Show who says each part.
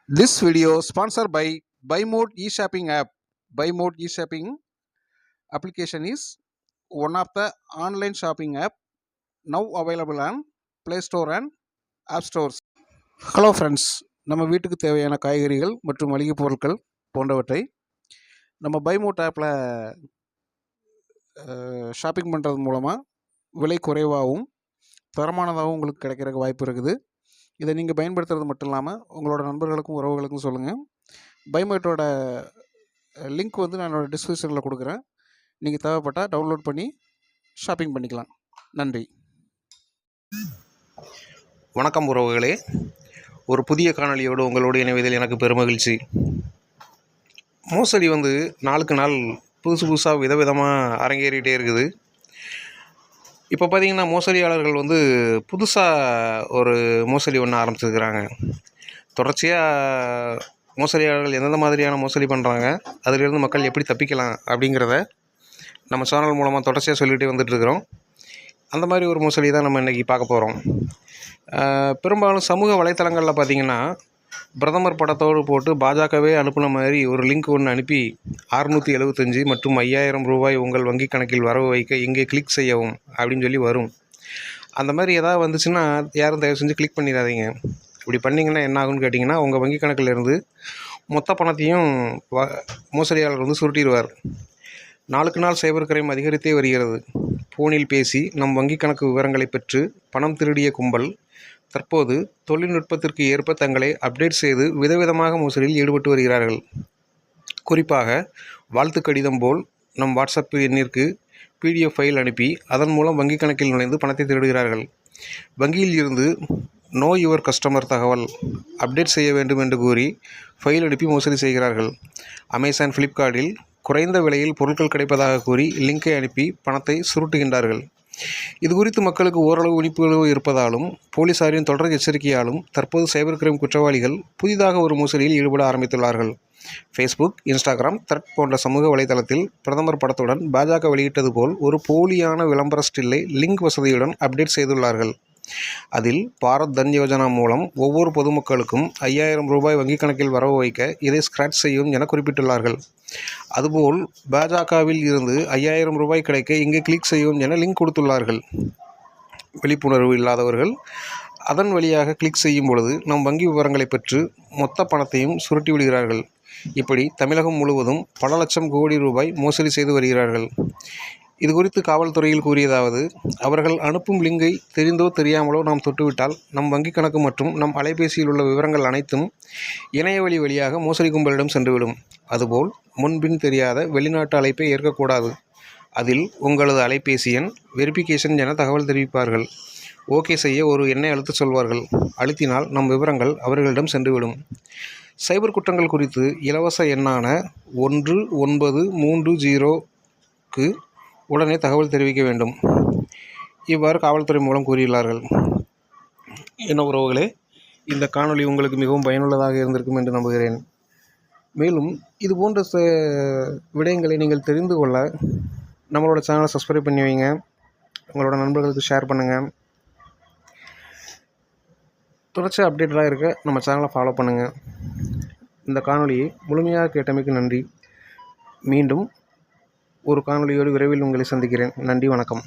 Speaker 1: This video sponsored by BuyMode e-shopping app. BuyMode e-shopping application is one of the online shopping app now available on Play Store and App Stores. Hello friends, நம்ம வீட்டுக்கு தேவையான காய்கறிகள் மற்றும் மளிகை பொருட்கள் போன்றவற்றை நம்ம பைமோட் ஆப்பில் ஷாப்பிங் பண்ணுறது மூலமாக விலை குறைவாகவும் தரமானதாகவும் உங்களுக்கு கிடைக்கிறதுக்கு வாய்ப்பு இருக்குது. இதை நீங்கள் பயன்படுத்துறது மட்டும் இல்லாமல் உங்களோட நண்பர்களுக்கும் உறவுகளுக்கும் சொல்லுங்கள். பைமோட்டோட லிங்க் வந்து நான் என்னோடய டிஸ்கிரிப்ஷனில் கொடுக்குறேன். நீங்கள் தேவைப்பட்டால் டவுன்லோட் பண்ணி ஷாப்பிங் பண்ணிக்கலாம். நன்றி.
Speaker 2: வணக்கம் உறவுகளே, ஒரு புதிய காணொலியோடு உங்களோடு இணைவதில் எனக்கு பெருமகிழ்ச்சி. மோசடி வந்து நாளுக்கு நாள் புதுசாக விதவிதமாக அரங்கேறிகிட்டே இருக்குது. இப்போ பார்த்திங்கன்னா மோசடியாளர்கள் வந்து புதுசாக ஒரு மோசடி ஒன்று ஆரம்பிச்சிருக்கிறாங்க. தொடர்ச்சியாக மோசடியாளர்கள் எந்தெந்த மாதிரியான மோசடி பண்ணுறாங்க, அதிலிருந்து மக்கள் எப்படி தப்பிக்கலாம் அப்படிங்கிறத நம்ம சேனல் மூலமாக தொடர்ச்சியாக சொல்லிகிட்டே வந்துட்டுருக்குறோம். அந்த மாதிரி ஒரு மோசடி தான் நம்ம இன்றைக்கி பார்க்க போகிறோம். பெரும்பாலும் சமூக வலைத்தளங்களில் பார்த்திங்கன்னா பிரதமர் படத்தோடு போட்டு பாஜகவே அனுப்பின மாதிரி ஒரு லிங்க் ஒன்று அனுப்பி 675 மற்றும் 5000 ரூபாய் உங்கள் வங்கி கணக்கில் வரவு வைக்க இங்கே கிளிக் செய்யவும் அப்படின்னு சொல்லி வரும். அந்த மாதிரி எதாவது வந்துச்சுன்னா யாரும் தயவு செஞ்சு கிளிக் பண்ணிடாதீங்க. இப்படி பண்ணிங்கன்னா என்ன ஆகுன்னு கேட்டிங்கன்னா, உங்கள் வங்கி கணக்கிலேருந்து மொத்த பணத்தையும் மோசடியாளர் வந்து சுருட்டிடுவார். நாளுக்கு நாள் சைபர் கிரைம் அதிகரித்தே வருகிறது. ஃபோனில் பேசி நம் வங்கி கணக்கு விவரங்களை பெற்று பணம் திருடிய கும்பல் தற்போது தொழில்நுட்பத்திற்கு ஏற்ப தங்களை அப்டேட் செய்து விதவிதமாக மோசடியில் ஈடுபட்டு வருகிறார்கள். குறிப்பாக வாழ்த்து கடிதம் போல் நம் வாட்ஸ்அப் எண்ணிற்கு PDF ஃபைல் அனுப்பி அதன் மூலம் வங்கி கணக்கில் நுழைந்து பணத்தை திருடுகிறார்கள். வங்கியில் இருந்து நோ யுவர் கஸ்டமர் தகவல் அப்டேட் செய்ய வேண்டும் என்று கூறி ஃபைல் அனுப்பி மோசடி செய்கிறார்கள். அமேசான், ஃப்ளிப்கார்ட்டில் குறைந்த விலையில் பொருட்கள் கிடைப்பதாக கூறி லிங்கை அனுப்பி பணத்தை சுருட்டுகின்றார்கள். இது குறித்து மக்களுக்கு ஓரளவு விழிப்புணர்வு இருப்பதாலும் போலீசாரின் தொடர் எச்சரிக்கையாலும் தற்போது சைபர் கிரைம் குற்றவாளிகள் புதிதாக ஒரு மோசடியில் ஈடுபட ஆரம்பித்துள்ளார்கள். ஃபேஸ்புக், இன்ஸ்டாகிராம், த்ரெட் போன்ற சமூக வலைதளத்தில் பிரதமர் படத்துடன் பாஜக வெளியிட்டது போல் ஒரு போலியான விளம்பர ஸ்டில்லை லிங்க் வசதியுடன் அப்டேட் செய்துள்ளார்கள். அதில் பாரத் தன் யோஜனா மூலம் ஒவ்வொரு பொதுமக்களுக்கும் 5000 ரூபாய் வங்கிக் கணக்கில் வரவு வைக்க இதை ஸ்க்ராட்ச் செய்யும் என குறிப்பிட்டுள்ளார்கள். அதுபோல் பாஜகவில் இருந்து 5000 ரூபாய் கிடைக்க இங்கே கிளிக் செய்யும் என லிங்க் கொடுத்துள்ளார்கள். விழிப்புணர்வு இல்லாதவர்கள் அதன் வழியாக கிளிக் செய்யும் பொழுது நம் வங்கி விவரங்களை பெற்று மொத்த பணத்தையும் சுருட்டி விடுகிறார்கள். இப்படி தமிழகம் முழுவதும் பல லட்சம் கோடி ரூபாய் மோசடி செய்து வருகிறார்கள். இது குறித்து காவல்துறையில் கூறியதாவது, அவர்கள் அனுப்பும் லிங்கை தெரிந்தோ தெரியாமலோ நாம் தொட்டுவிட்டால் நம் வங்கிக் கணக்கு மற்றும் நம் அலைபேசியில் உள்ள விவரங்கள் அனைத்தும் இணையவழி வழியாக மோசடி கும்பலிடம் சென்றுவிடும். அதுபோல் முன்பின் தெரியாத வெளிநாட்டு அழைப்பை ஏற்கக்கூடாது. அதில் உங்களது அலைபேசி எண் வெரிஃபிகேஷன் என தகவல் தெரிவிப்பார்கள். ஓகே செய்ய ஒரு எண்ணை அழுத்த சொல்வார்கள். அழுத்தினால் நம் விவரங்கள் அவர்களிடம் சென்றுவிடும். சைபர் குற்றங்கள் குறித்து இலவச எண்ணான 1930க்கு உடனே தகவல் தெரிவிக்க வேண்டும். இவ்வாறு காவல்துறை மூலம் கூறியுள்ளார்கள். என்ன உறவுகளே, இந்த காணொளி உங்களுக்கு மிகவும் பயனுள்ளதாக இருந்திருக்கும் என்று நம்புகிறேன். மேலும் இது போன்ற விடயங்களை நீங்கள் தெரிந்து கொள்ள நம்மளோட சேனலை சப்ஸ்கிரைப் பண்ணி வைங்க. உங்களோட நண்பர்களுக்கு ஷேர் பண்ணுங்கள். தொடர்ச்சியாக அப்டேட்டடாக இருக்க நம்ம சேனலை ஃபாலோ பண்ணுங்கள். இந்த காணொளியை முழுமையாக கேட்டமைக்கு நன்றி. மீண்டும் ஒரு காணொளியோடு விரைவில் உங்களை சந்திக்கிறேன். நன்றி, வணக்கம்.